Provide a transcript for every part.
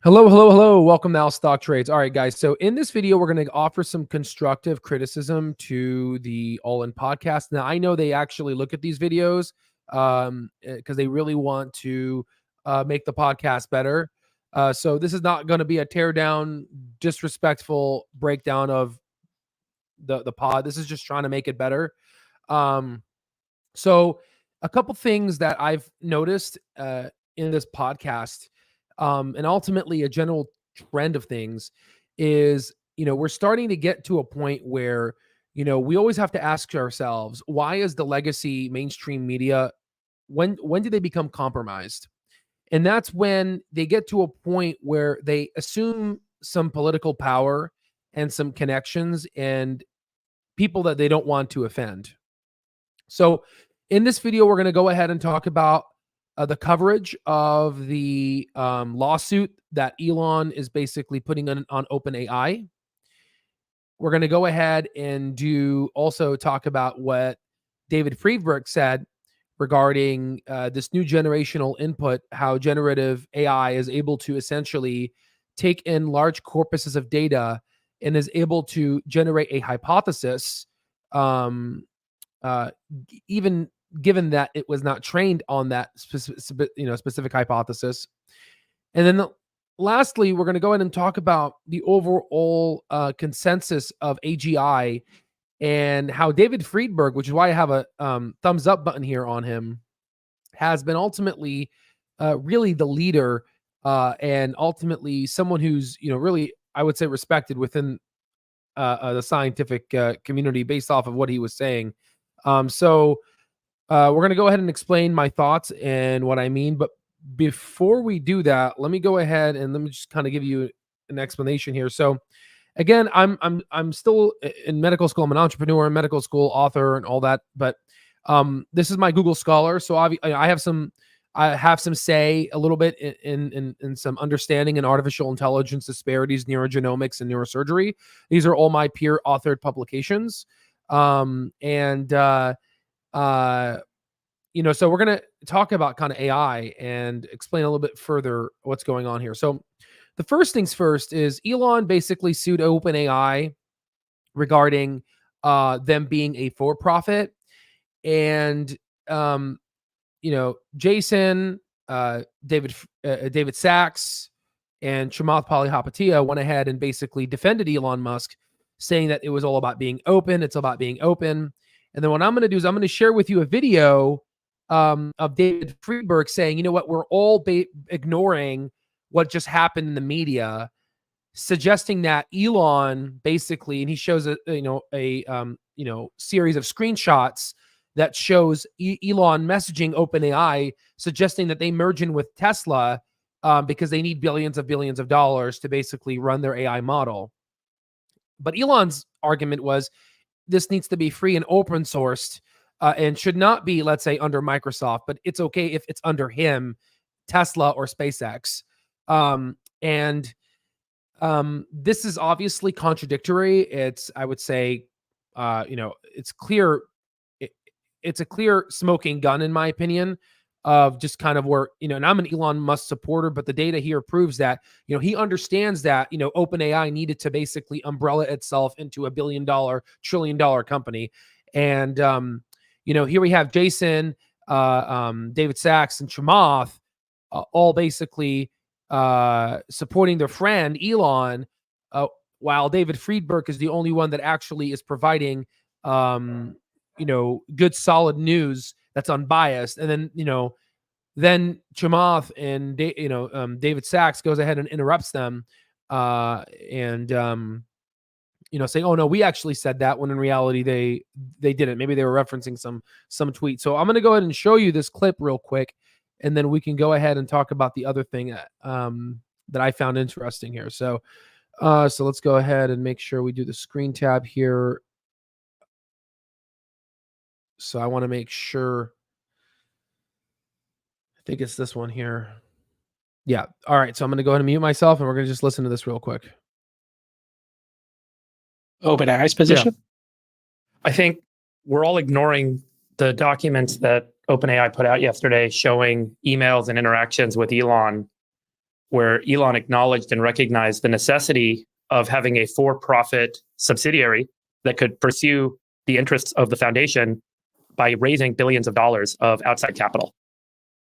Hello, hello, hello. Welcome to Al Stock Trades. All right, guys. So in this video, we're going to offer some constructive criticism to the All-In podcast. Now, I know they actually look at these videos because they really want to make the podcast better. So this is not going to be a tear down, disrespectful breakdown of the pod. This is just trying to make it better. So a couple things that I've noticed in this podcast, and ultimately a general trend of things is, we're starting to get to a point where, we always have to ask ourselves, why is the legacy mainstream media, when do they become compromised? And that's when they get to a point where they assume some political power and some connections and people that they don't want to offend. So in this video, we're going to go ahead and talk about the coverage of the lawsuit that Elon is basically putting on OpenAI. We're going to go ahead and also talk about what David Friedberg said regarding this new generational input, how generative AI is able to essentially take in large corpuses of data and is able to generate a hypothesis, even given that it was not trained on that specific hypothesis. And then lastly, we're going to go ahead and talk about the overall consensus of AGI and how David Friedberg, which is why I have a thumbs up button here on him, has been ultimately really the leader and ultimately someone who's, really, I would say, respected within the scientific community based off of what he was saying. So we're going to go ahead and explain my thoughts and what I mean. But before we do that, let me go ahead and let me just kind of give you an explanation here. So again, I'm still in medical school. I'm an entrepreneur, medical school author, and all that. But this is my Google Scholar, so I have some say a little bit in some understanding in artificial intelligence disparities, neurogenomics, and neurosurgery. These are all my peer authored publications, so we're going to talk about kind of AI and explain a little bit further what's going on here. So the first things first is Elon basically sued OpenAI regarding them being a for-profit. And, Jason, David Sachs, and Chamath Palihapitiya went ahead and basically defended Elon Musk, saying that it was all about being open. It's about being open. And then what I'm going to do is I'm going to share with you a video of David Friedberg saying, you know what, we're all ignoring what just happened in the media, suggesting that Elon basically, and he shows a series of screenshots that shows Elon messaging OpenAI, suggesting that they merge in with Tesla because they need billions of dollars to basically run their AI model. But Elon's argument was this needs to be free and open sourced and should not be, let's say, under Microsoft, but it's okay if it's under him, Tesla, or SpaceX. This is obviously contradictory. It's, I would say, it's clear. It's a clear smoking gun, in my opinion, of just kind of where, and I'm an Elon Musk supporter, but the data here proves that, he understands that, OpenAI needed to basically umbrella itself into $1 billion, $1 trillion company. And, here we have Jason, David Sachs, and Chamath all basically supporting their friend Elon, while David Friedberg is the only one that actually is providing, good solid news that's unbiased. And then, then Chamath and David Sachs goes ahead and interrupts them saying, oh no, we actually said that, when in reality they didn't. Maybe they were referencing some tweet. So I'm going to go ahead and show you this clip real quick, and then we can go ahead and talk about the other thing that I found interesting here. So let's go ahead and make sure we do the screen tab here. So I want to make sure, I think it's this one here. Yeah. All right. So I'm going to go ahead and mute myself, and we're going to just listen to this real quick. OpenAI's position? Yeah. I think we're all ignoring the documents that OpenAI put out yesterday showing emails and interactions with Elon where Elon acknowledged and recognized the necessity of having a for-profit subsidiary that could pursue the interests of the foundation by raising billions of dollars of outside capital.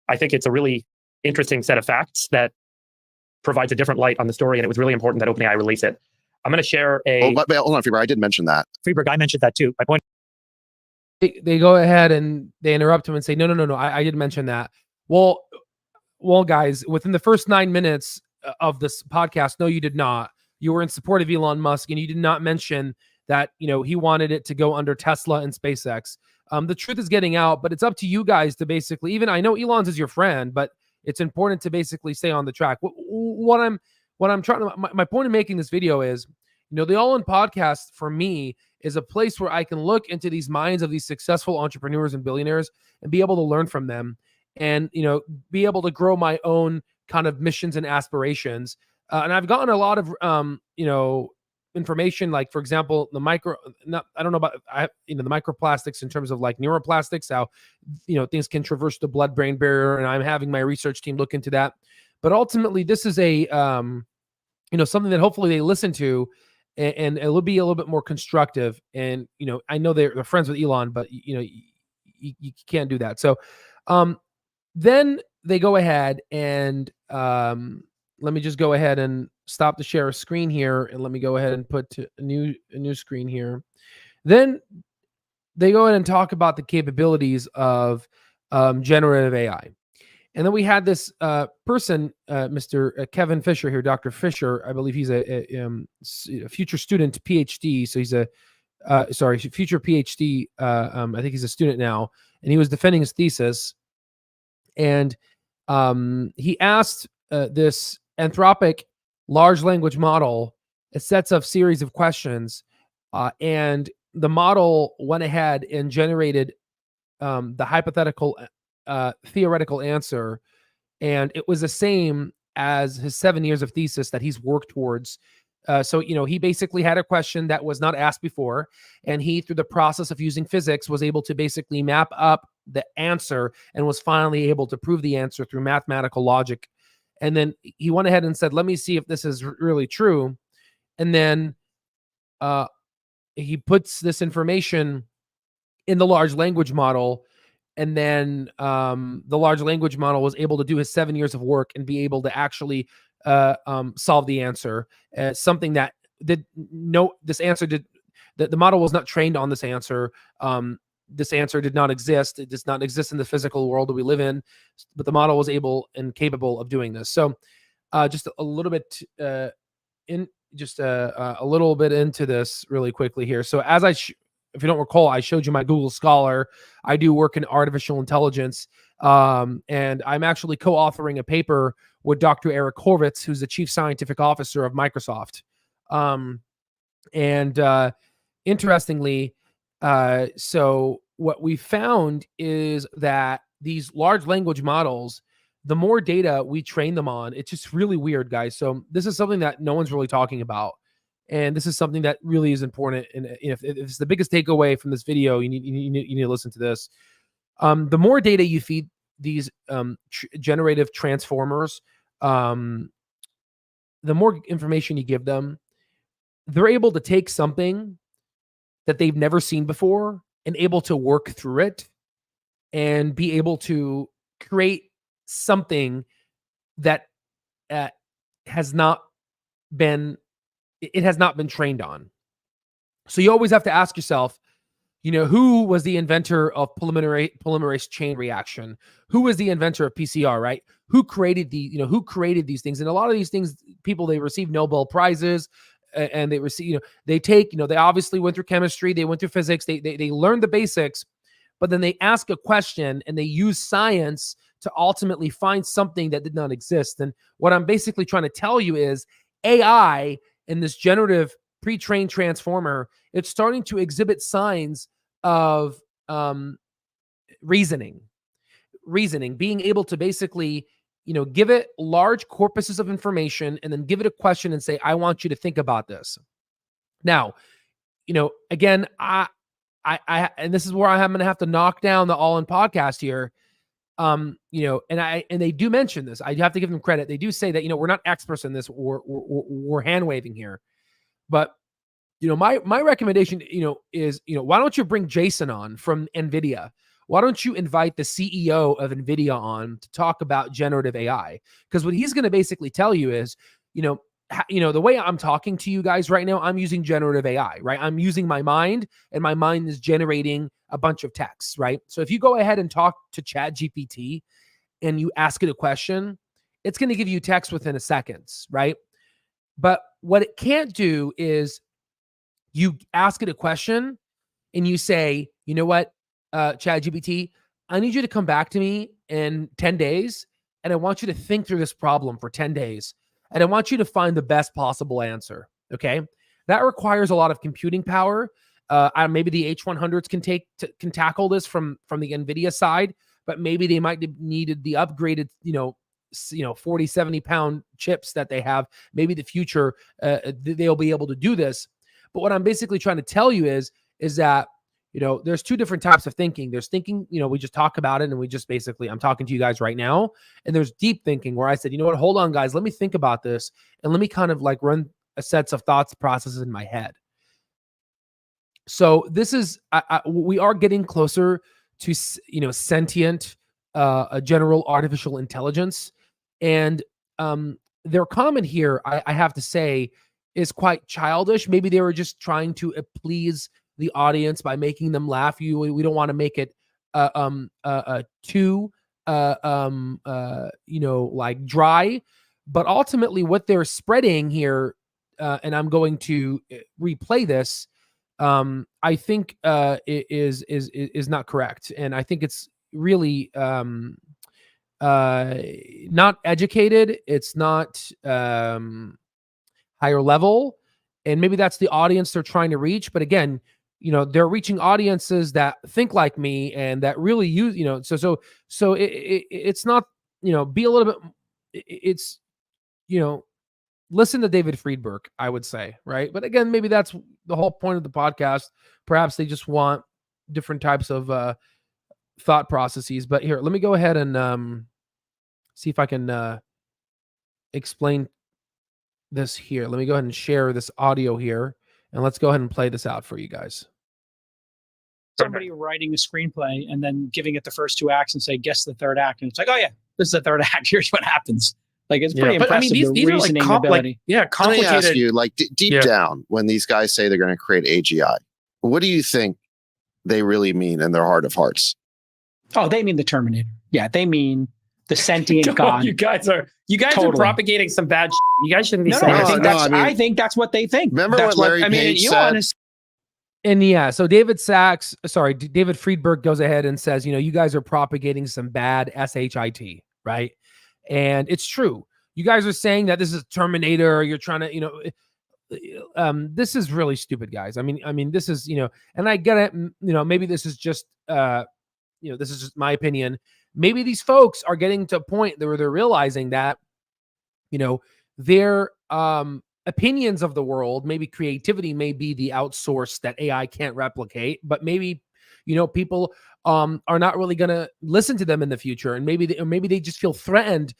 I think it's a really interesting set of facts that provides a different light on the story, and it was really important that OpenAI release it. I'm going to share a... but hold on, Freeberg, I did mention that. Freeberg, I mentioned that too. My point... They go ahead and they interrupt him and say, no, I didn't mention that. Well, guys, within the first 9 minutes of this podcast, no, you did not. You were in support of Elon Musk, and you did not mention that, he wanted it to go under Tesla and SpaceX. The truth is getting out, but it's up to you guys to basically, even I know Elon's is your friend, but it's important to basically stay on the track. What I'm trying to, my point of making this video is, the All-In podcast for me is a place where I can look into these minds of these successful entrepreneurs and billionaires and be able to learn from them and, be able to grow my own kind of missions and aspirations. And I've gotten a lot of, information, like, for example, the microplastics in terms of like neuroplastics, how, things can traverse the blood-brain barrier. And I'm having my research team look into that. But ultimately, this is a, something that hopefully they listen to, and it will be a little bit more constructive. And, I know they're friends with Elon, but, you can't do that. So then they go ahead and let me just go ahead and stop the share screen here. And let me go ahead and put a new screen here. Then they go ahead and talk about the capabilities of generative AI. And then we had this person, Mr. Kevin Fisher here, Dr. Fisher. I believe he's a future student PhD. So he's future PhD. I think he's a student now. And he was defending his thesis. And he asked this Anthropic large language model a sets of series of questions. And the model went ahead and generated the hypothetical theoretical answer, and it was the same as his 7 years of thesis that he's worked towards. So he basically had a question that was not asked before, and he, through the process of using physics, was able to basically map up the answer and was finally able to prove the answer through mathematical logic. And then he went ahead and said, let me see if this is really true. And then he puts this information in the large language model. And then the large language model was able to do his 7 years of work and be able to actually solve the answer. Something that the model was not trained on this answer. This answer did not exist. It does not exist in the physical world that we live in, but the model was able and capable of doing this. So just a little bit a little bit into this really quickly here. So as if you don't recall, I showed you my Google Scholar. I do work in artificial intelligence, and I'm actually co-authoring a paper with Dr. Eric Horvitz, who's the chief scientific officer of Microsoft. Interestingly, so what we found is that these large language models, the more data we train them on, it's just really weird, guys. So this is something that no one's really talking about. And this is something that really is important. And if it's the biggest takeaway from this video, you need to listen to this. The more data you feed these generative transformers, the more information you give them, they're able to take something that they've never seen before and able to work through it and be able to create something that has not been trained on. So you always have to ask yourself, who was the inventor of polymerase chain reaction? Who was the inventor of PCR, right? Who created these things? And a lot of these things, they receive Nobel Prizes, and they receive, they obviously went through chemistry, they went through physics, they learned the basics, but then they ask a question and they use science to ultimately find something that did not exist. And what I'm basically trying to tell you is AI in this generative pre-trained transformer, it's starting to exhibit signs of reasoning, being able to basically, give it large corpuses of information and then give it a question and say, I want you to think about this. Now, again, I and this is where I'm going to have to knock down the All-In podcast here. And they do mention this. I have to give them credit. They do say that, we're not experts in this, or we're hand waving here. But, my recommendation, is, why don't you bring Jason on from NVIDIA? Why don't you invite the CEO of NVIDIA on to talk about generative AI? Because what he's going to basically tell you is, the way I'm talking to you guys right now, I'm using generative AI, right? I'm using my mind, and my mind is generating a bunch of texts, right? So if you go ahead and talk to ChatGPT and you ask it a question, it's going to give you text within a second, right? But what it can't do is you ask it a question and you say, you know what, ChatGPT, I need you to come back to me in 10 days, and I want you to think through this problem for 10 days, and I want you to find the best possible answer, okay? That requires a lot of computing power. Maybe the H100s can tackle this from the NVIDIA side, but maybe they might have needed the upgraded, 40, 70 pound chips that they have. Maybe the future, they'll be able to do this. But what I'm basically trying to tell you is that, there's two different types of thinking. There's thinking, we just talk about it, and we just basically, I'm talking to you guys right now. And there's deep thinking, where I said, you know what, hold on, guys, let me think about this, and let me kind of like run a sets of thoughts processes in my head. So this is, we are getting closer to, sentient, general artificial intelligence. And their comment here, I have to say, is quite childish. Maybe they were just trying to please the audience by making them laugh. We don't want to make it too like dry. But ultimately, what they're spreading here, and I'm going to replay this, I think is not correct, and I think it's really not educated. It's not higher level, and maybe that's the audience they're trying to reach. But again, they're reaching audiences that think like me and that really use, so it's not, be a little bit, it's, listen to David Friedberg, I would say, right? But again, maybe that's the whole point of the podcast. Perhaps they just want different types of thought processes. But here, let me go ahead and see if I can explain this here. Let me go ahead and share this audio here, and let's go ahead and play this out for you guys. Somebody writing a screenplay and then giving it the first two acts and say, guess the third act. And it's like, oh yeah, this is the third act. Here's what happens. Like, it's pretty impressive. But I mean, these are like complicated. Let me ask you, like deep down, when these guys say they're going to create AGI, what do you think they really mean in their heart of hearts? Oh, they mean the Terminator. Yeah, they mean the sentient God. You guys are propagating some bad shit. You guys shouldn't be saying I think that's what they think. Remember that's what Larry Page said? And yeah, so David Friedberg goes ahead and says, you guys are propagating some bad shit, right? And it's true. You guys are saying that this is Terminator. You're trying to, this is really stupid, guys. I mean, this is, and I get it. Maybe this is just, this is just my opinion. Maybe these folks are getting to a point where they're realizing that, their opinions of the world, maybe creativity may be the outsource that AI can't replicate, but maybe, people are not really going to listen to them in the future. And maybe they just feel threatened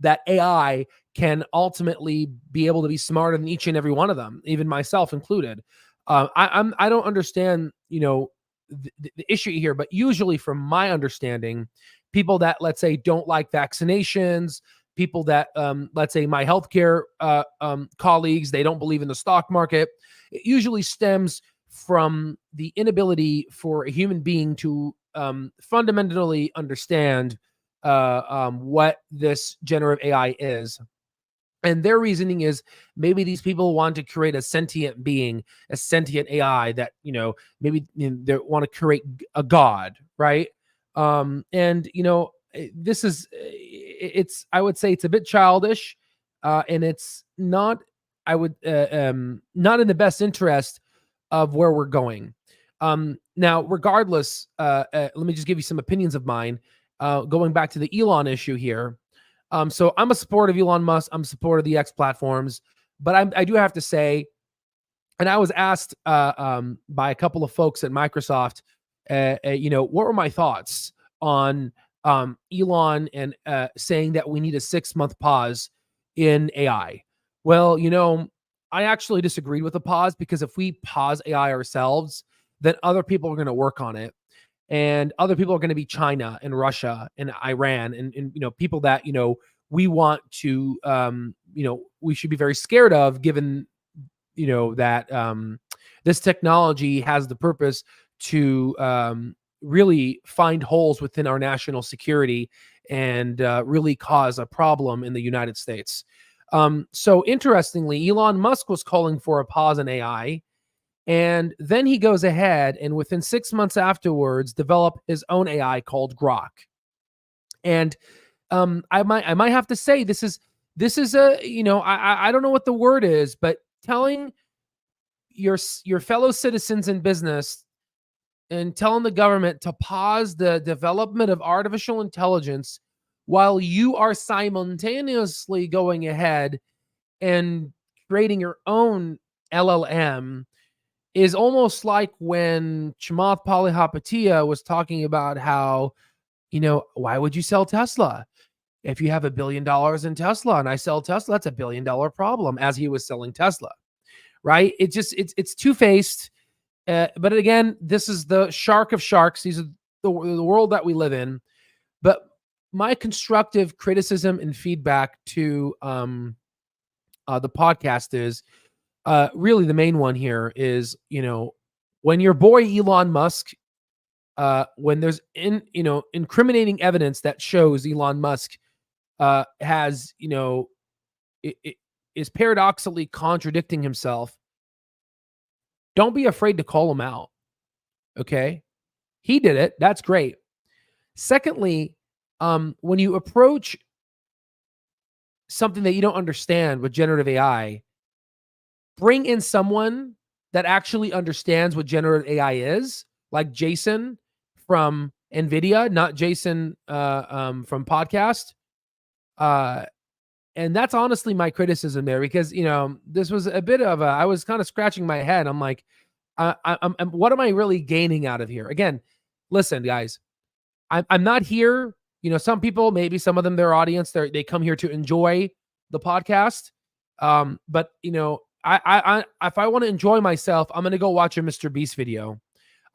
that AI can ultimately be able to be smarter than each and every one of them, even myself included. I don't understand, the issue here, but usually from my understanding, people that, let's say, don't like vaccinations, people that, let's say, my healthcare colleagues, they don't believe in the stock market. It usually stems from the inability for a human being to fundamentally understand what this generative AI is. And their reasoning is maybe these people want to create a sentient being, a sentient AI that, maybe they want to create a god, right? This is, I would say it's a bit childish, and it's not, not in the best interest of where we're going. Now, regardless, let me just give you some opinions of mine, going back to the Elon issue here. So I'm a supporter of Elon Musk. I'm a supporter of the X platforms, but I do have to say, and I was asked by a couple of folks at Microsoft, what were my thoughts on Elon and saying that we need a 6-month pause in AI. Well, I actually disagreed with the pause, because if we pause AI ourselves, then other people are going to work on it. And other people are going to be China and Russia and Iran and people that, we want to, we should be very scared of, given, that this technology has the purpose to really find holes within our national security and really cause a problem in the United States. So interestingly, Elon Musk was calling for a pause in AI. And then he goes ahead and within 6 months afterwards, develop his own AI called Grok. And I might have to say this is a, I don't know what the word is, but telling your fellow citizens in business and telling the government to pause the development of artificial intelligence while you are simultaneously going ahead and creating your own LLM is almost like when Chamath Palihapitiya was talking about how, why would you sell Tesla? If you have $1 billion in Tesla and I sell Tesla, that's $1 billion problem, as he was selling Tesla, right? It's two-faced. But again, this is the shark of sharks. These are the world that we live in. But my constructive criticism and feedback to the podcast is really the main one here is, when your boy Elon Musk, when there's incriminating evidence that shows Elon Musk has, is paradoxically contradicting himself, don't be afraid to call him out. Okay. He did it. That's great. Secondly, when you approach something that you don't understand with generative AI, bring in someone that actually understands what generative AI is, like Jason from NVIDIA, not Jason from podcast. And that's honestly my criticism there, because, this was a bit of I was kind of scratching my head. I'm like, I'm what am I really gaining out of here? Again, listen, guys, I'm not here. Some people, maybe some of them, their audience, they come here to enjoy the podcast. But I if I want to enjoy myself, I'm going to go watch a Mr. Beast video.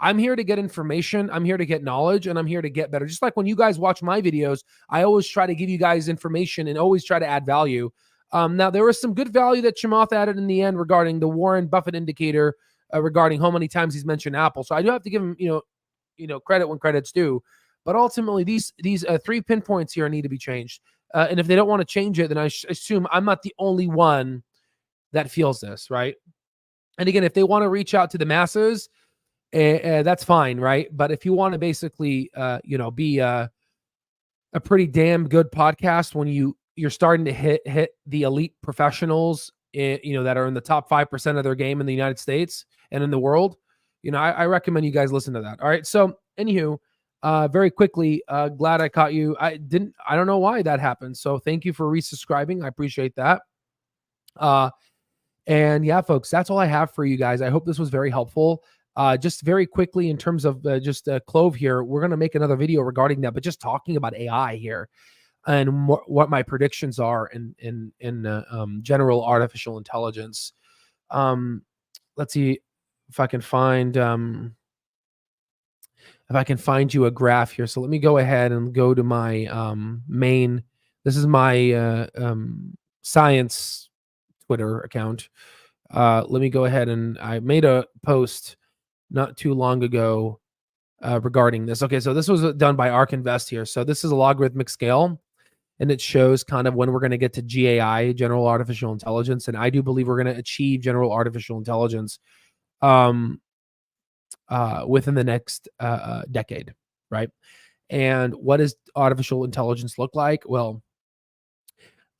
I'm here to get information. I'm here to get knowledge, and I'm here to get better. Just like when you guys watch my videos, I always try to give you guys information and always try to add value. Now, there was some good value that Chamath added in the end regarding the Warren Buffett indicator, regarding how many times he's mentioned Apple. So I do have to give him, credit when credit's due. But ultimately, these 3 pinpoints here need to be changed. And if they don't want to change it, then I assume I'm not the only one that feels this, right? And again, if they want to reach out to the masses, that's fine, right? But if you want to basically, be a pretty damn good podcast when you're starting to hit the elite professionals, that are in the top 5% of their game in the United States and in the world, I recommend you guys listen to that. All right. So, anywho, very quickly, glad I caught you. I don't know why that happened. So thank you for resubscribing. I appreciate that. And yeah, folks, that's all I have for you guys. I hope this was very helpful. Just very quickly, in terms of just Clove here, we're going to make another video regarding that, but just talking about AI here and what my predictions are in general artificial intelligence. Let's see if I can find you a graph here. So let me go ahead and go to my main. This is my science Twitter account. Let me go ahead, and I made a post not too long ago regarding this. Okay, so this was done by ARK Invest here. So this is a logarithmic scale, and it shows kind of when we're going to get to GAI, general artificial intelligence. And I do believe we're going to achieve general artificial intelligence within the next decade, right? And what does artificial intelligence look like? Well,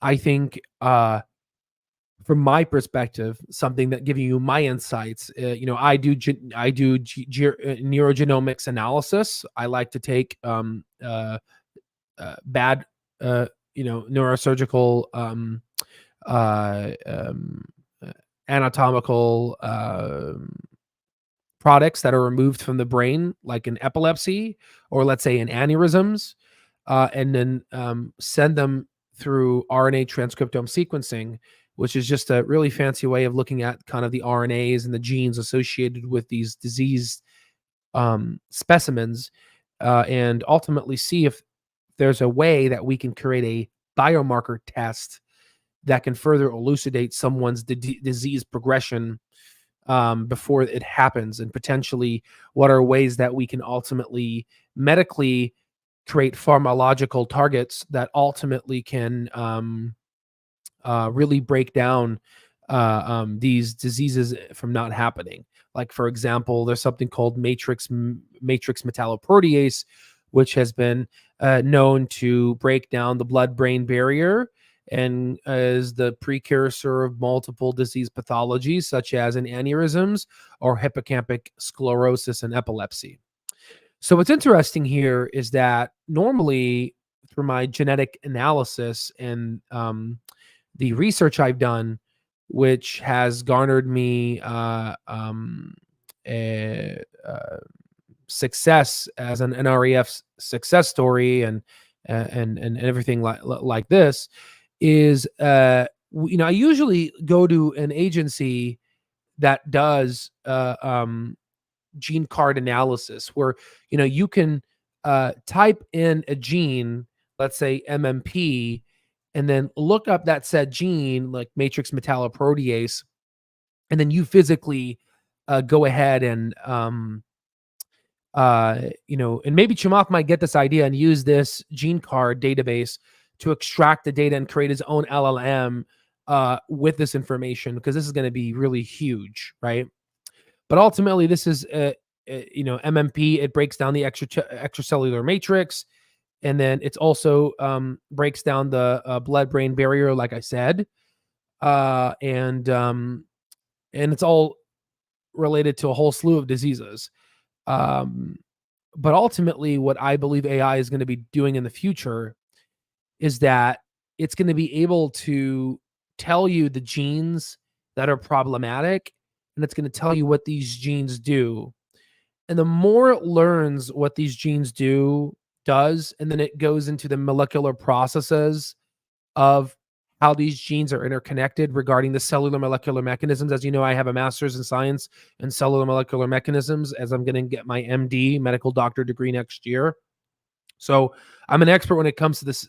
I think from my perspective, something that giving you my insights, I do neurogenomics analysis. I like to take bad neurosurgical anatomical products that are removed from the brain, like in epilepsy, or let's say in aneurysms. and then send them through RNA transcriptome sequencing, which is just a really fancy way of looking at kind of the RNAs and the genes associated with these disease specimens, and ultimately see if there's a way that we can create a biomarker test that can further elucidate someone's disease progression before it happens, and potentially what are ways that we can ultimately medically create pharmacological targets that ultimately can really break down these diseases from not happening. Like, for example, there's something called matrix metalloprotease, which has been known to break down the blood-brain barrier and is the precursor of multiple disease pathologies, such as in aneurysms or hippocampal sclerosis and epilepsy. So what's interesting here is that normally through my genetic analysis and the research I've done, which has garnered me success as an NREF success story and everything like this, is I usually go to an agency that does gene card analysis, where you can type in a gene, let's say MMP, and then look up that said gene, like matrix metalloprotease, and then you physically go ahead and and maybe Chamath might get this idea and use this gene card database to extract the data and create his own LLM with this information, because this is going to be really huge, right? But ultimately, this is MMP. It breaks down the extracellular matrix, and then it's also breaks down the blood-brain barrier, like I said, and it's all related to a whole slew of diseases. But ultimately, what I believe AI is going to be doing in the future is that it's going to be able to tell you the genes that are problematic, and it's going to tell you what these genes do. And the more it learns what these genes does, and then it goes into the molecular processes of how these genes are interconnected regarding the cellular molecular mechanisms. As you know, I have a master's in science and cellular molecular mechanisms, as I'm going to get my MD, medical doctor degree, next year. So I'm an expert when it comes to this,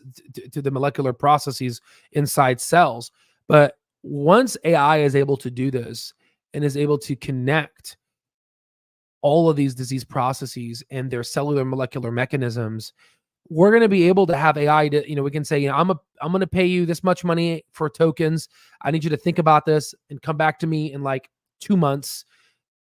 to the molecular processes inside cells. But once AI is able to do this and is able to connect all of these disease processes and their cellular molecular mechanisms, we're going to be able to have AI to, we can say, I'm going to pay you this much money for tokens. I need you to think about this and come back to me in like 2 months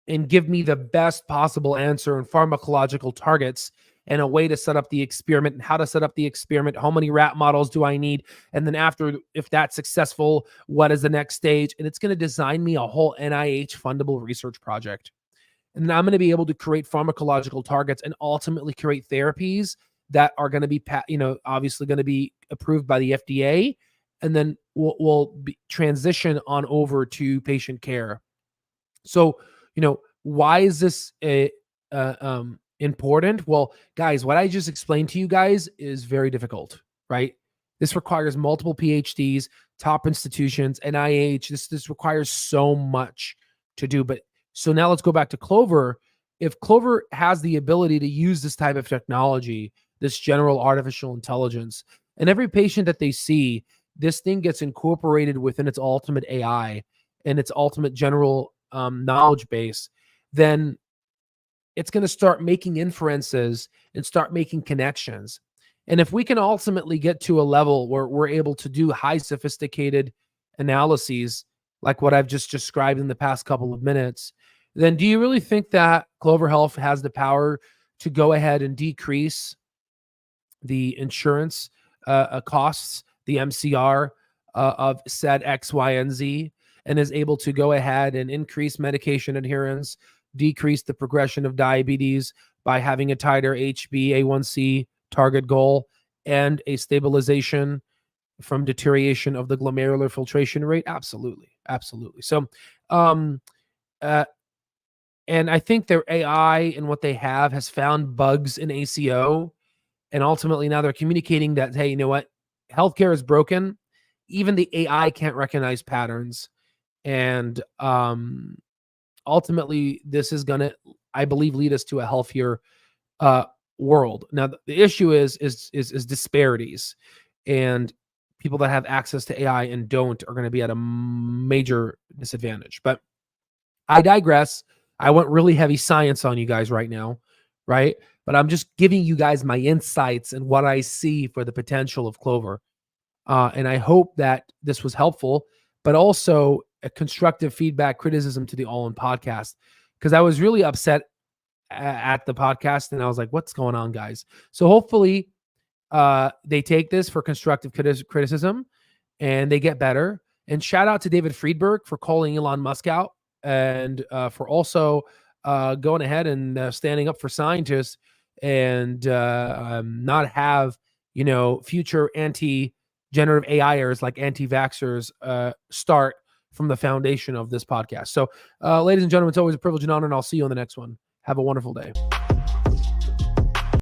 and give me the best possible answer and pharmacological targets and a way to set up the experiment and how to set up the experiment. How many rat models do I need? And then after, if that's successful, what is the next stage? And it's going to design me a whole NIH fundable research project. And then I'm going to be able to create pharmacological targets and ultimately create therapies that are going to be, obviously going to be approved by the FDA. And then we'll transition on over to patient care. So, why is this important? Well, guys, what I just explained to you guys is very difficult, right? This requires multiple PhDs, top institutions, NIH. This requires so much to do. But so now let's go back to Clover. If Clover has the ability to use this type of technology, this general artificial intelligence, and every patient that they see, this thing gets incorporated within its ultimate AI and its ultimate general knowledge base, then it's going to start making inferences and start making connections. And if we can ultimately get to a level where we're able to do high sophisticated analyses, like what I've just described in the past couple of minutes, then do you really think that Clover Health has the power to go ahead and decrease the insurance costs, the MCR of said X, Y, and Z, and is able to go ahead and increase medication adherence, decrease the progression of diabetes by having a tighter HbA1c target goal, and a stabilization from deterioration of the glomerular filtration rate? Absolutely. Absolutely. So, and I think their AI and what they have has found bugs in ACO And ultimately now they're communicating that, hey, you know what? Healthcare is broken. Even the AI can't recognize patterns. And ultimately, this is going to, I believe, lead us to a healthier world. Now, the issue is disparities, and people that have access to AI and don't are going to be at a major disadvantage. But I digress. I went really heavy science on you guys right now, right? But I'm just giving you guys my insights and what I see for the potential of Clover. And I hope that this was helpful, but also a constructive feedback, criticism to the All-In podcast, because I was really upset at the podcast, and I was like, what's going on, guys? So hopefully they take this for constructive criticism and they get better. And shout out to David Friedberg for calling Elon Musk out, and for also going ahead and standing up for scientists and not have, future anti-generative AIers like anti-vaxxers start from the foundation of this podcast. So ladies and gentlemen, it's always a privilege and honor, and I'll see you on the next one. Have a wonderful day.